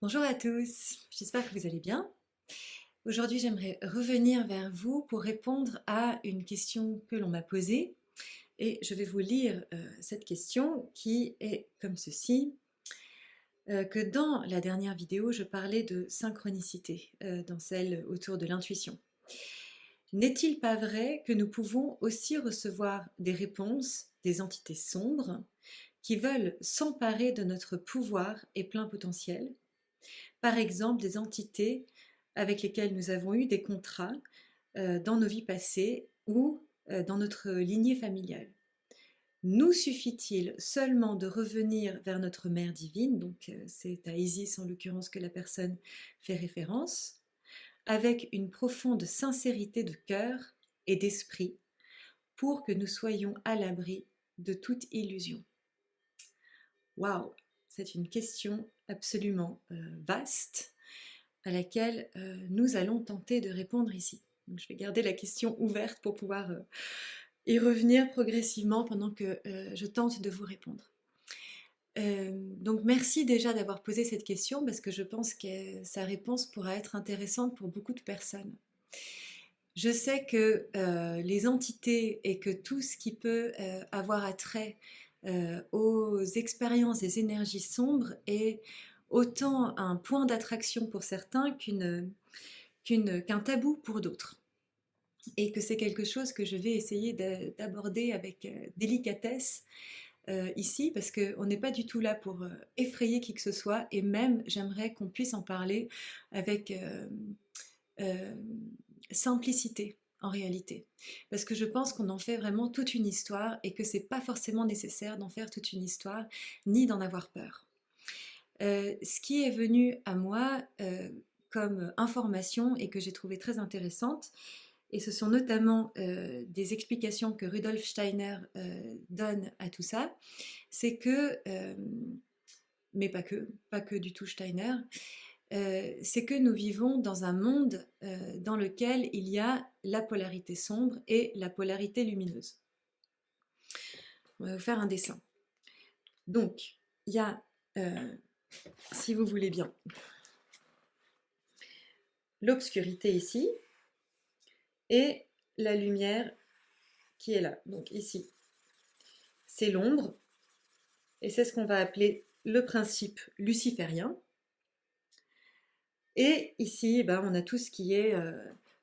Bonjour à tous, j'espère que vous allez bien. Aujourd'hui, j'aimerais revenir vers vous pour répondre à une question que l'on m'a posée et je vais vous lire cette question qui est comme ceci. Que dans la dernière vidéo, je parlais de synchronicité, dans celle autour de l'intuition. N'est-il pas vrai que nous pouvons aussi recevoir des réponses des entités sombres qui veulent s'emparer de notre pouvoir et plein potentiel? Par exemple, des entités avec lesquelles nous avons eu des contrats dans nos vies passées ou dans notre lignée familiale. Nous suffit-il seulement de revenir vers notre mère divine, donc c'est à Isis en l'occurrence que la personne fait référence, avec une profonde sincérité de cœur et d'esprit pour que nous soyons à l'abri de toute illusion? Waouh, c'est une question absolument vaste à laquelle nous allons tenter de répondre ici. Donc, je vais garder la question ouverte pour pouvoir y revenir progressivement pendant que je tente de vous répondre. Donc merci déjà d'avoir posé cette question parce que je pense que sa réponse pourra être intéressante pour beaucoup de personnes. Je sais que les entités et que tout ce qui peut avoir attrait aux expériences des énergies sombres est autant un point d'attraction pour certains qu'un tabou pour d'autres. Et que c'est quelque chose que je vais essayer d'aborder avec délicatesse ici, parce qu'on n'est pas du tout là pour effrayer qui que ce soit, et même j'aimerais qu'on puisse en parler avec euh, simplicité en réalité. Parce que je pense qu'on en fait vraiment toute une histoire et que c'est pas forcément nécessaire d'en faire toute une histoire, ni d'en avoir peur. Ce qui est venu à moi comme information et que j'ai trouvé très intéressante, et ce sont notamment des explications que Rudolf Steiner donne à tout ça, c'est que, mais pas que du tout Steiner, c'est que nous vivons dans un monde dans lequel il y a la polarité sombre et la polarité lumineuse. On va vous faire un dessin. Donc, il y a, si vous voulez bien, l'obscurité ici et la lumière qui est là. Donc ici, c'est l'ombre et c'est ce qu'on va appeler le principe luciférien. Et ici, ben, on a tout ce qui est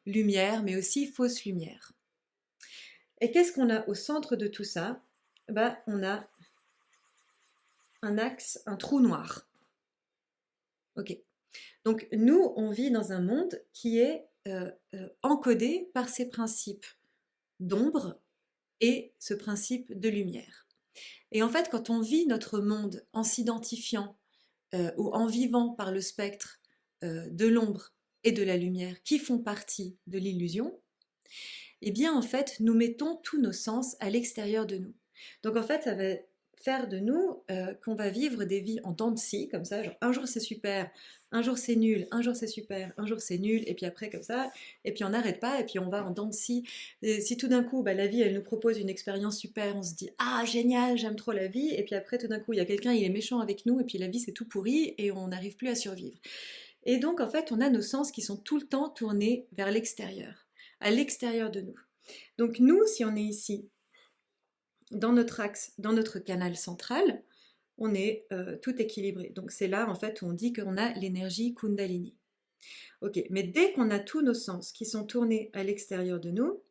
lumière, mais aussi fausse lumière. Et qu'est-ce qu'on a au centre de tout ça? Ben, on a un axe, un trou noir. Ok. Donc nous, on vit dans un monde qui est encodé par ces principes d'ombre et ce principe de lumière. Et en fait, quand on vit notre monde en s'identifiant ou en vivant par le spectre de l'ombre et de la lumière qui font partie de l'illusion, eh bien en fait, nous mettons tous nos sens à l'extérieur de nous. Donc en fait, ça va faire de nous qu'on va vivre des vies en dents de scie, comme ça, genre un jour c'est super, un jour c'est nul, un jour c'est super, un jour c'est nul, et puis après comme ça, et puis on n'arrête pas, et puis on va en dents de scie. Et si tout d'un coup, bah, la vie, elle nous propose une expérience super, on se dit ah génial, j'aime trop la vie, et puis après tout d'un coup, il y a quelqu'un, il est méchant avec nous, et puis la vie c'est tout pourri, et on n'arrive plus à survivre. Et donc en fait, on a nos sens qui sont tout le temps tournés vers l'extérieur, à l'extérieur de nous. Donc nous, si on est ici, dans notre axe, dans notre canal central, on est tout équilibré. Donc c'est là en fait où on dit qu'on a l'énergie Kundalini. Ok, mais dès qu'on a tous nos sens qui sont tournés à l'extérieur de nous,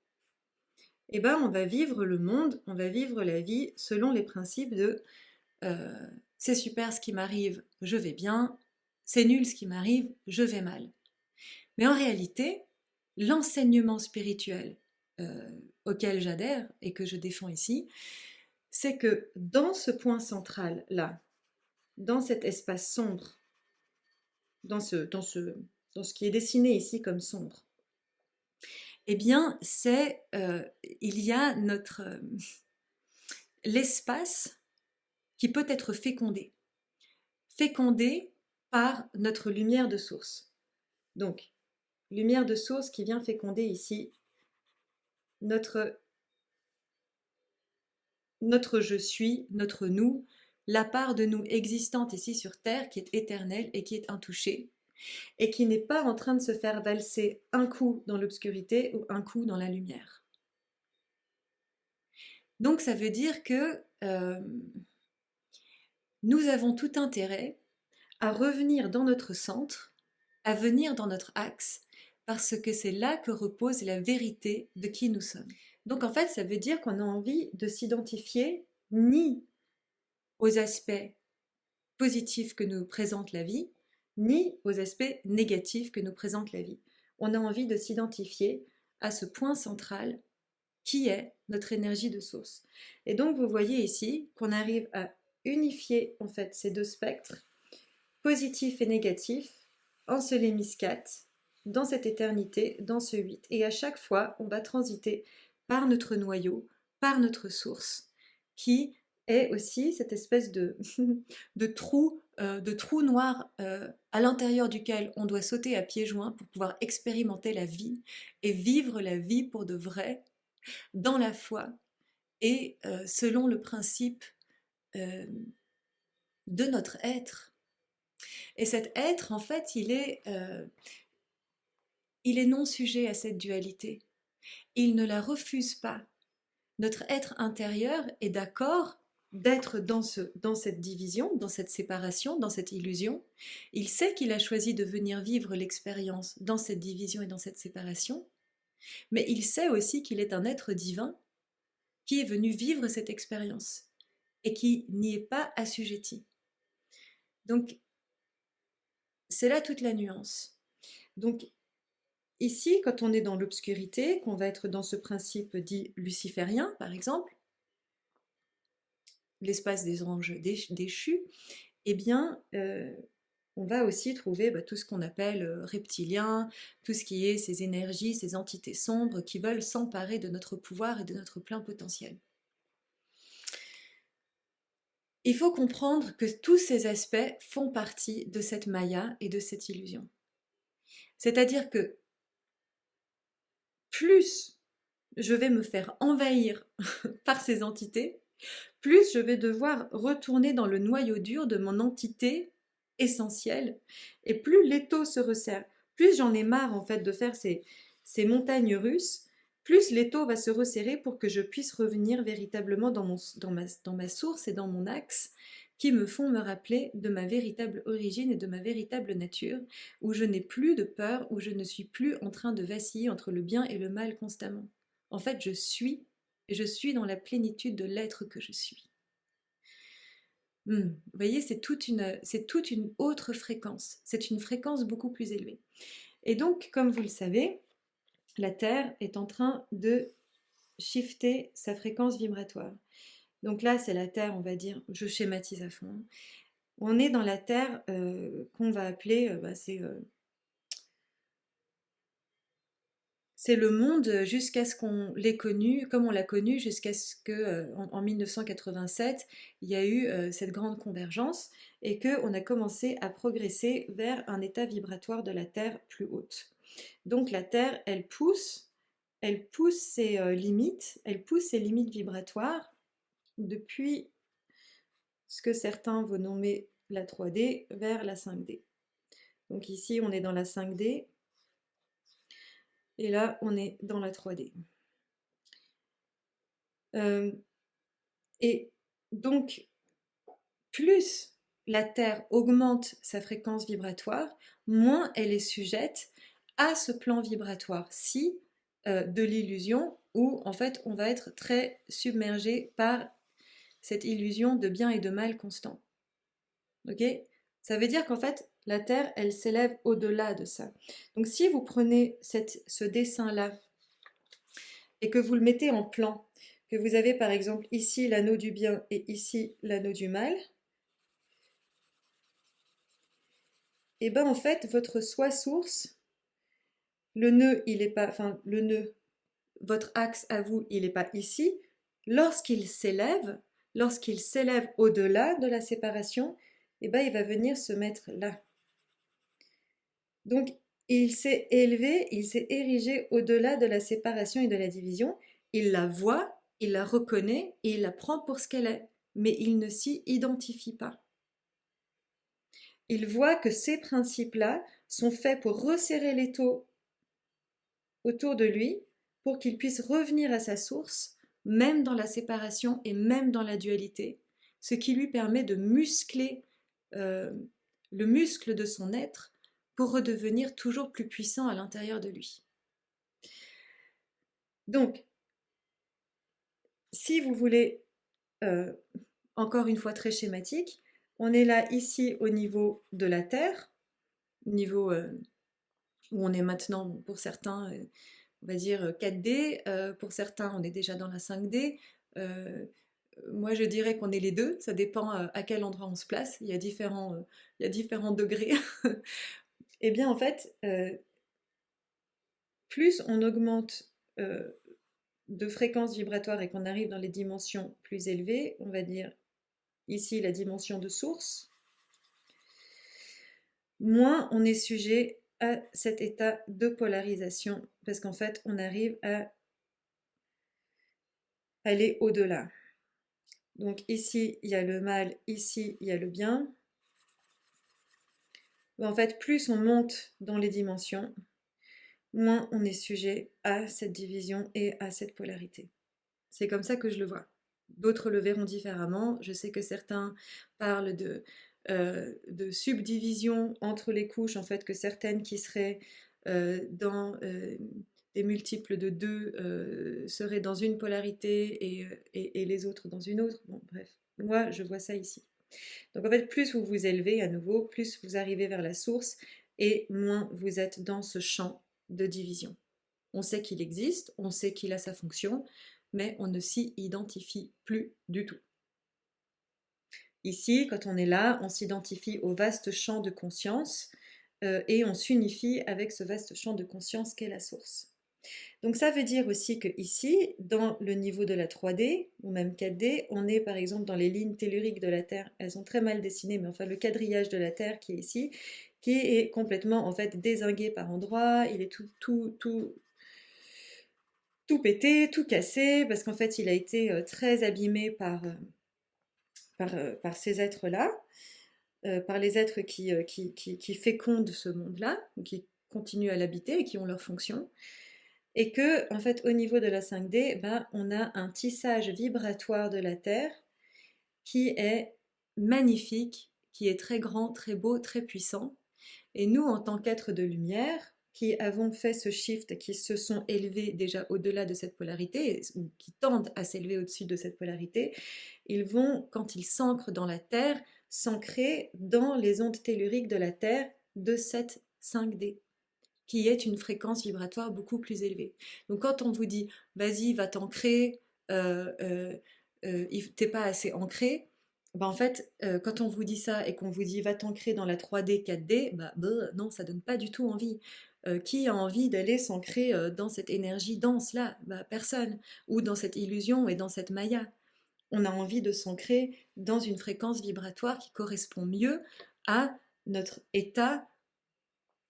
eh ben on va vivre le monde, on va vivre la vie selon les principes de c'est super ce qui m'arrive, je vais bien, c'est nul ce qui m'arrive, je vais mal. Mais en réalité, l'enseignement spirituel auquel j'adhère et que je défends ici, c'est que dans ce point central-là, dans cet espace sombre, dans ce qui est dessiné ici comme sombre, eh bien, il y a l'espace qui peut être fécondé par notre lumière de source. Donc, lumière de source qui vient féconder ici notre je suis, notre nous, la part de nous existante ici sur Terre qui est éternelle et qui est intouchée, et qui n'est pas en train de se faire valser un coup dans l'obscurité ou un coup dans la lumière. Donc ça veut dire que nous avons tout intérêt à revenir dans notre centre, à venir dans notre axe, parce que c'est là que repose la vérité de qui nous sommes. Donc en fait, ça veut dire qu'on a envie de s'identifier ni aux aspects positifs que nous présente la vie, ni aux aspects négatifs que nous présente la vie. On a envie de s'identifier à ce point central qui est notre énergie de source. Et donc vous voyez ici qu'on arrive à unifier en fait ces deux spectres, positif et négatif, en ce Lémis 4, dans cette éternité, dans ce 8. Et à chaque fois, on va transiter par notre noyau, par notre source, qui est aussi cette espèce de, de trou noir à l'intérieur duquel on doit sauter à pieds joints pour pouvoir expérimenter la vie et vivre la vie pour de vrai, dans la foi et selon le principe de notre être. Et cet être, en fait, il est non sujet à cette dualité. Il ne la refuse pas. Notre être intérieur est d'accord d'être dans cette division, dans cette séparation, dans cette illusion. Il sait qu'il a choisi de venir vivre l'expérience dans cette division et dans cette séparation, mais il sait aussi qu'il est un être divin qui est venu vivre cette expérience et qui n'y est pas assujetti. Donc, c'est là toute la nuance. Donc, ici, quand on est dans l'obscurité, qu'on va être dans ce principe dit luciférien, par exemple, l'espace des anges déchus, eh bien, on va aussi trouver tout ce qu'on appelle reptilien, tout ce qui est ces énergies, ces entités sombres qui veulent s'emparer de notre pouvoir et de notre plein potentiel. Il faut comprendre que tous ces aspects font partie de cette maya et de cette illusion. C'est-à-dire que plus je vais me faire envahir par ces entités, plus je vais devoir retourner dans le noyau dur de mon entité essentielle, et plus l'étau se resserre. Plus j'en ai marre en fait de faire ces montagnes russes, plus l'étau va se resserrer pour que je puisse revenir véritablement dans ma source et dans mon axe, qui me font me rappeler de ma véritable origine et de ma véritable nature, où je n'ai plus de peur, où je ne suis plus en train de vaciller entre le bien et le mal constamment. En fait, je suis dans la plénitude de l'être que je suis. Vous voyez, c'est toute une autre fréquence. C'est une fréquence beaucoup plus élevée. Et donc, comme vous le savez, la Terre est en train de shifter sa fréquence vibratoire. Donc là, c'est la Terre, on va dire, je schématise à fond. On est dans la Terre qu'on va appeler, c'est le monde jusqu'à ce qu'on l'ait connu, comme on l'a connu, jusqu'à ce qu'en 1987, il y a eu cette grande convergence et qu'on a commencé à progresser vers un état vibratoire de la Terre plus haute. Donc la Terre, elle pousse ses limites, vibratoires depuis ce que certains vont nommer la 3D vers la 5D. Donc ici, on est dans la 5D. Et là, on est dans la 3D. Et donc, plus la Terre augmente sa fréquence vibratoire, moins elle est sujette à ce plan vibratoire-ci de l'illusion, où en fait on va être très submergé par cette illusion de bien et de mal constant. Ok ? Ça veut dire qu'en fait, la Terre, elle s'élève au-delà de ça. Donc si vous prenez ce dessin-là et que vous le mettez en plan, que vous avez par exemple ici l'anneau du bien et ici l'anneau du mal, et bien en fait, votre soi source, le nœud, il est pas, enfin le nœud, votre axe à vous, il n'est pas ici. Lorsqu'il s'élève au-delà de la séparation, et ben il va venir se mettre là. Donc, il s'est élevé, il s'est érigé au-delà de la séparation et de la division. Il la voit, il la reconnaît et il la prend pour ce qu'elle est. mais il ne s'y identifie pas. Il voit que ces principes-là sont faits pour resserrer l'étau autour de lui, pour qu'il puisse revenir à sa source, même dans la séparation et même dans la dualité, ce qui lui permet de muscler le muscle de son être pour redevenir toujours plus puissant à l'intérieur de lui. Donc, si vous voulez, encore une fois très schématique, on est là ici au niveau de la Terre, niveau où on est maintenant pour certains, on va dire 4D, pour certains on est déjà dans la 5D. Moi je dirais qu'on est les deux, ça dépend à quel endroit on se place, il y a différents degrés. Et bien en fait, plus on augmente de fréquence vibratoire et qu'on arrive dans les dimensions plus élevées, on va dire ici la dimension de source, moins on est sujet à cet état de polarisation, parce qu'en fait on arrive à aller au-delà. Donc ici il y a le mal, ici il y a le bien. En fait, plus on monte dans les dimensions, moins on est sujet à cette division et à cette polarité. C'est comme ça que je le vois. D'autres le verront différemment. Je sais que certains parlent de subdivision entre les couches, en fait, que certaines qui seraient dans des multiples de 2 seraient dans une polarité et les autres dans une autre. Bon, bref, moi, je vois ça ici. Donc en fait, plus vous vous élevez à nouveau, plus vous arrivez vers la source et moins vous êtes dans ce champ de division. On sait qu'il existe, on sait qu'il a sa fonction, mais on ne s'y identifie plus du tout. Ici, quand on est là, on s'identifie au vaste champ de conscience et on s'unifie avec ce vaste champ de conscience qu'est la source. Donc ça veut dire aussi que ici, dans le niveau de la 3D ou même 4D, on est par exemple dans les lignes telluriques de la Terre. Elles sont très mal dessinées, mais enfin le quadrillage de la Terre qui est ici, qui est complètement en fait dézingué par endroits. Il est tout pété, tout cassé, parce qu'en fait il a été très abîmé par ces êtres-là, par les êtres qui fécondent ce monde-là, qui continuent à l'habiter et qui ont leur fonction. Et que, en fait, au niveau de la 5D, ben, on a un tissage vibratoire de la Terre qui est magnifique, qui est très grand, très beau, très puissant. Et nous, en tant qu'êtres de lumière, qui avons fait ce shift, qui se sont élevés déjà au-delà de cette polarité, ou qui tendent à s'élever au-dessus de cette polarité, ils vont, quand ils s'ancrent dans la Terre, s'ancrer dans les ondes telluriques de la Terre de cette 5D, qui est une fréquence vibratoire beaucoup plus élevée. Donc quand on vous dit, vas-y, va t'ancrer, t'es pas assez ancré, bah en fait, quand on vous dit ça et qu'on vous dit, va t'ancrer dans la 3D, 4D, bah, non, ça donne pas du tout envie. Qui a envie d'aller s'ancrer dans cette énergie dense-là? Bah, personne. Ou dans cette illusion et dans cette maya. On a envie de s'ancrer dans une fréquence vibratoire qui correspond mieux à notre état,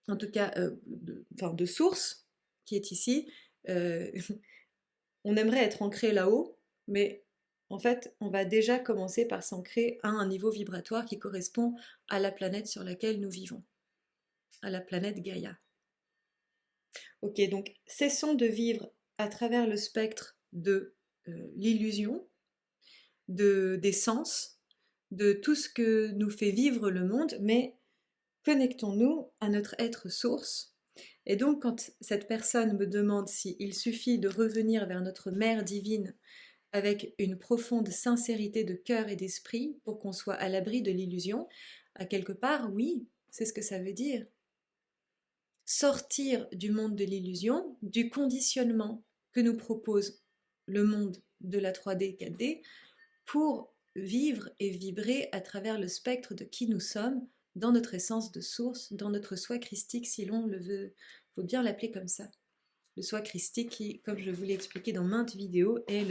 en tout cas de source, qui est ici. Euh, on aimerait être ancré là-haut, mais en fait, on va déjà commencer par s'ancrer à un niveau vibratoire qui correspond à la planète sur laquelle nous vivons, à la planète Gaïa. Ok, donc cessons de vivre à travers le spectre de l'illusion, des sens, de tout ce que nous fait vivre le monde, mais connectons-nous à notre être source. Et donc quand cette personne me demande s'il suffit de revenir vers notre mère divine avec une profonde sincérité de cœur et d'esprit pour qu'on soit à l'abri de l'illusion, à quelque part, oui, c'est ce que ça veut dire. Sortir du monde de l'illusion, du conditionnement que nous propose le monde de la 3D, 4D, pour vivre et vibrer à travers le spectre de qui nous sommes, dans notre essence de source, dans notre soi christique, si l'on le veut, il faut bien l'appeler comme ça. Le soi christique qui, comme je vous l'ai expliqué dans maintes vidéos, est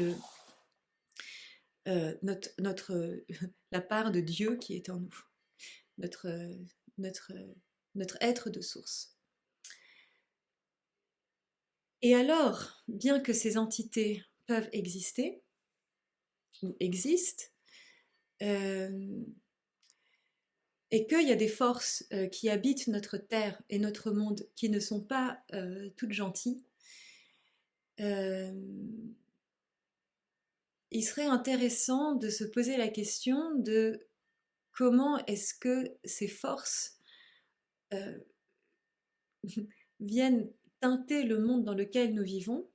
la part de Dieu qui est en nous, notre, notre, notre être de source. Et alors, bien que ces entités peuvent exister, ou existent, euh, et qu'il y a des forces qui habitent notre terre et notre monde qui ne sont pas toutes gentilles, euh, il serait intéressant de se poser la question de comment est-ce que ces forces euh, viennent teinter le monde dans lequel nous vivons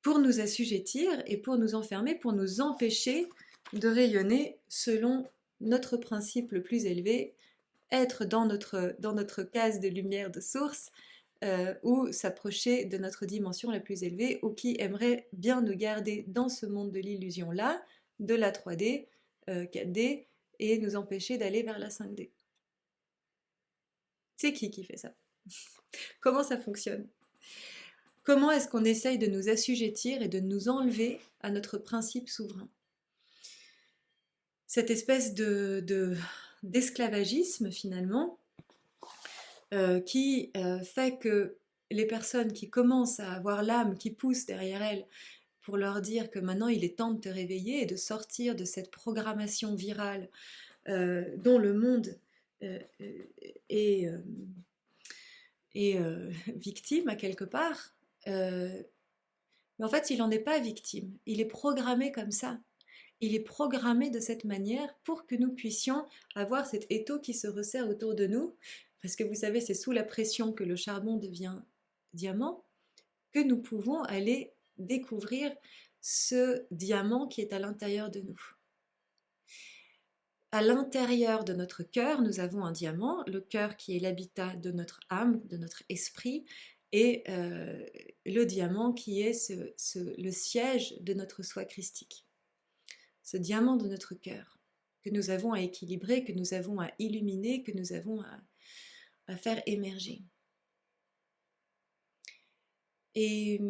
pour nous assujettir et pour nous enfermer, pour nous empêcher de rayonner selon notre principe le plus élevé, être dans notre case de lumière de source, ou s'approcher de notre dimension la plus élevée, ou qui aimerait bien nous garder dans ce monde de l'illusion-là, de la 3D, 4D, et nous empêcher d'aller vers la 5D. C'est qui fait ça? Comment ça fonctionne? Comment est-ce qu'on essaye de nous assujettir et de nous enlever à notre principe souverain? Cette espèce d'esclavagisme finalement, qui fait que les personnes qui commencent à avoir l'âme qui pousse derrière elles pour leur dire que maintenant il est temps de te réveiller et de sortir de cette programmation virale dont le monde est, victime à quelque part, mais en fait il n'en est pas victime, il est programmé comme ça. Il est programmé de cette manière pour que nous puissions avoir cet étau qui se resserre autour de nous, parce que vous savez, c'est sous la pression que le charbon devient diamant, que nous pouvons aller découvrir ce diamant qui est à l'intérieur de nous. À l'intérieur de notre cœur, nous avons un diamant, le cœur qui est l'habitat de notre âme, de notre esprit, et le diamant qui est le siège de notre soi christique. Ce diamant de notre cœur, que nous avons à équilibrer, que nous avons à illuminer, que nous avons à faire émerger. Et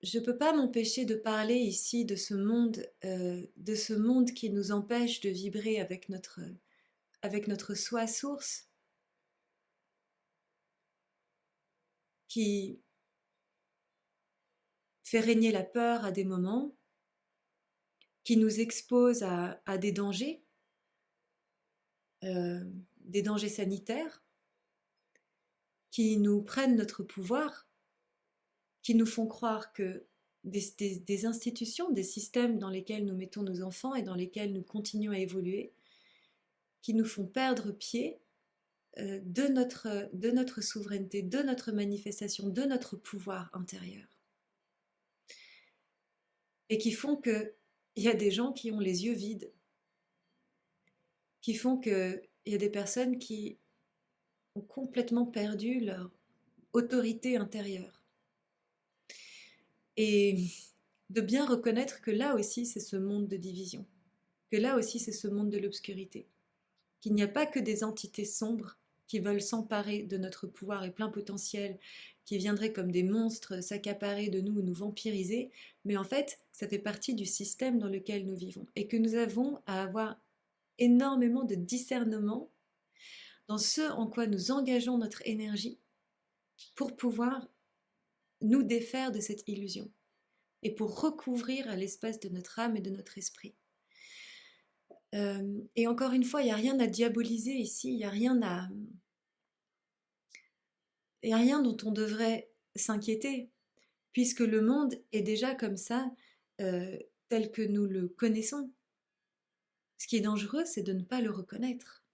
je ne peux pas m'empêcher de parler ici de ce monde qui nous empêche de vibrer avec notre soi source, qui fait régner la peur à des moments, qui nous expose à des dangers sanitaires, qui nous prennent notre pouvoir, qui nous font croire que des institutions, des systèmes dans lesquels nous mettons nos enfants et dans lesquels nous continuons à évoluer, qui nous font perdre pied de notre souveraineté, de notre manifestation, de notre pouvoir intérieur. Et qui font qu'il y a des gens qui ont les yeux vides, qui font qu'il y a des personnes qui ont complètement perdu leur autorité intérieure. Et de bien reconnaître que là aussi c'est ce monde de division, que là aussi c'est ce monde de l'obscurité, qu'il n'y a pas que des entités sombres qui veulent s'emparer de notre pouvoir et plein potentiel, qui viendraient comme des monstres s'accaparer de nous ou nous vampiriser, mais en fait ça fait partie du système dans lequel nous vivons et que nous avons à avoir énormément de discernement dans ce en quoi nous engageons notre énergie pour pouvoir nous défaire de cette illusion et pour recouvrir à l'espace de notre âme et de notre esprit. Et encore une fois, il n'y a rien à diaboliser ici, il n'y a rien dont on devrait s'inquiéter, puisque le monde est déjà comme ça, tel que nous le connaissons. Ce qui est dangereux, c'est de ne pas le reconnaître.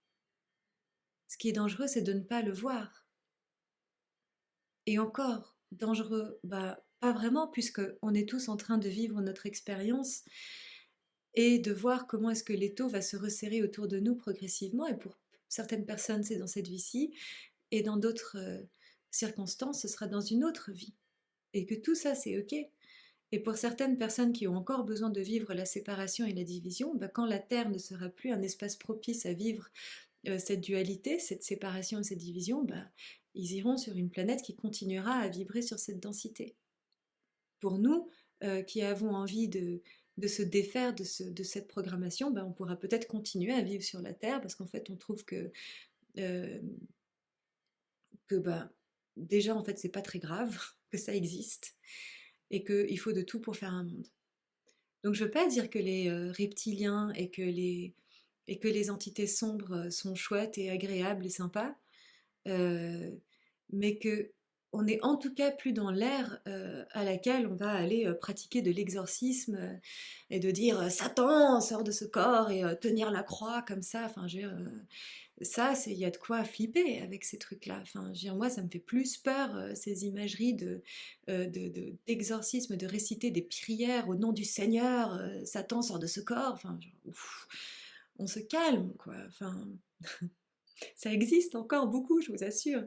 Ce qui est dangereux, c'est de ne pas le voir. Et encore, dangereux, pas vraiment, puisqu'on est tous en train de vivre notre expérience et de voir comment est-ce que l'étau va se resserrer autour de nous progressivement. Et pour certaines personnes, c'est dans cette vie-ci, et dans d'autres circonstances, ce sera dans une autre vie. Et que tout ça, c'est OK. Et pour certaines personnes qui ont encore besoin de vivre la séparation et la division, quand la Terre ne sera plus un espace propice à vivre cette dualité, cette séparation et cette division, ils iront sur une planète qui continuera à vibrer sur cette densité. Pour nous, qui avons envie de se défaire de cette programmation, on pourra peut-être continuer à vivre sur la Terre parce qu'en fait on trouve que déjà en fait c'est pas très grave que ça existe et qu'il faut de tout pour faire un monde. Donc je ne veux pas dire que les reptiliens et que les entités sombres sont chouettes et agréables et sympas, mais que on est en tout cas plus dans l'ère à laquelle on va aller pratiquer de l'exorcisme et de dire Satan sort de ce corps et tenir la croix comme ça. Enfin, ça, il y a de quoi flipper avec ces trucs-là. Enfin, moi, ça me fait plus peur ces imageries d'exorcisme, de réciter des prières au nom du Seigneur. Satan sort de ce corps. Enfin, ouf, on se calme, quoi. Enfin, ça existe encore beaucoup, je vous assure.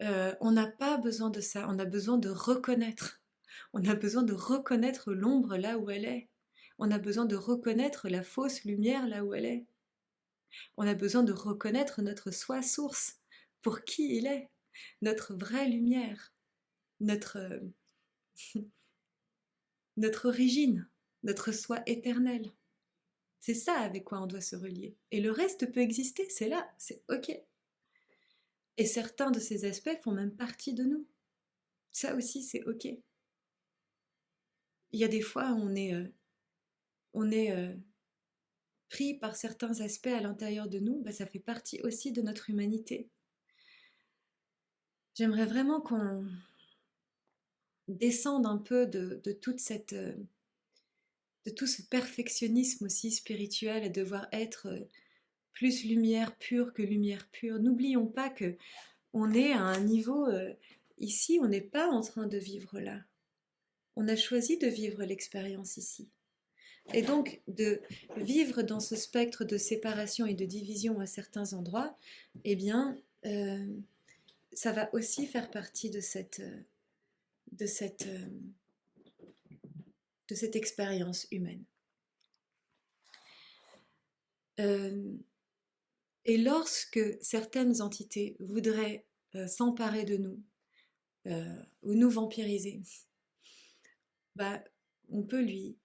On n'a pas besoin de ça, on a besoin de reconnaître. On a besoin de reconnaître l'ombre là où elle est. On a besoin de reconnaître la fausse lumière là où elle est. On a besoin de reconnaître notre soi source, pour qui il est, notre vraie lumière, notre, notre origine, notre soi éternel. C'est ça avec quoi on doit se relier. Et le reste peut exister, c'est là, c'est ok. Et certains de ces aspects font même partie de nous. Ça aussi, c'est ok. Il y a des fois où on est pris par certains aspects à l'intérieur de nous, bah, ça fait partie aussi de notre humanité. J'aimerais vraiment qu'on descende un peu de toute cette, de tout ce perfectionnisme aussi spirituel à devoir être plus lumière pure que lumière pure. N'oublions pas que on est à un niveau ici, on n'est pas en train de vivre là. On a choisi de vivre l'expérience ici. Et donc de vivre dans ce spectre de séparation et de division à certains endroits, eh bien, ça va aussi faire partie de cette expérience humaine. Et lorsque certaines entités voudraient s'emparer de nous ou nous vampiriser, bah, on peut lui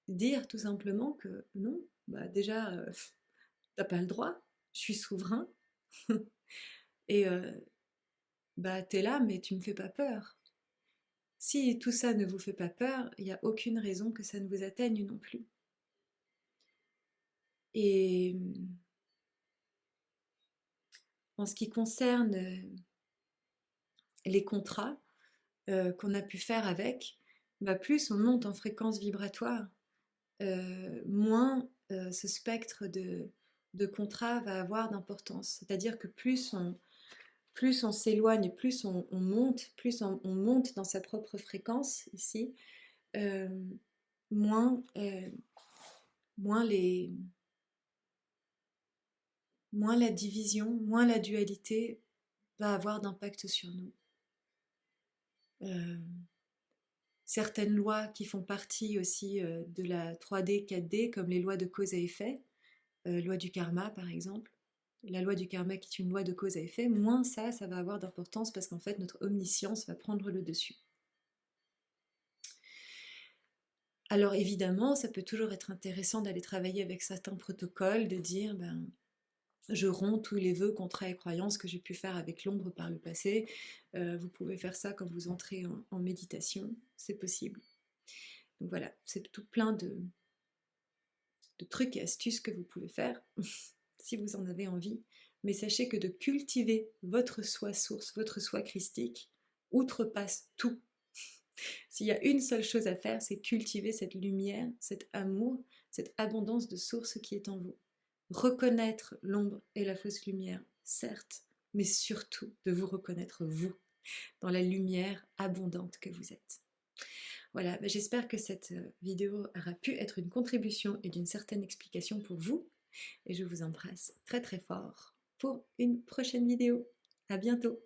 dire tout simplement que non, bah, déjà, t'as pas le droit, je suis souverain, et bah, t'es là, mais tu me fais pas peur. Si tout ça ne vous fait pas peur, il n'y a aucune raison que ça ne vous atteigne non plus. Et en ce qui concerne les contrats qu'on a pu faire avec, bah plus on monte en fréquence vibratoire, moins ce spectre de contrat va avoir d'importance. C'est-à-dire que plus on s'éloigne, plus on monte, plus on monte dans sa propre fréquence ici, euh, moins, moins la division, moins la dualité va avoir d'impact sur nous. Certaines lois qui font partie aussi de la 3D, 4D, comme les lois de cause à effet, loi du karma par exemple, la loi du karma qui est une loi de cause à effet, moins ça va avoir d'importance parce qu'en fait notre omniscience va prendre le dessus. Alors évidemment, ça peut toujours être intéressant d'aller travailler avec certains protocoles, de dire ben, je romps tous les vœux, contrats et croyances que j'ai pu faire avec l'ombre par le passé. Vous pouvez faire ça quand vous entrez en méditation, c'est possible. Donc voilà, c'est tout plein de trucs et astuces que vous pouvez faire si vous en avez envie. Mais sachez que de cultiver votre soi source, votre soi christique, outrepasse tout. S'il y a une seule chose à faire, c'est cultiver cette lumière, cet amour, cette abondance de source qui est en vous. Reconnaître l'ombre et la fausse lumière, certes, mais surtout de vous reconnaître vous, dans la lumière abondante que vous êtes. Voilà, j'espère que cette vidéo aura pu être une contribution et d'une certaine explication pour vous. Et je vous embrasse très très fort pour une prochaine vidéo. À bientôt!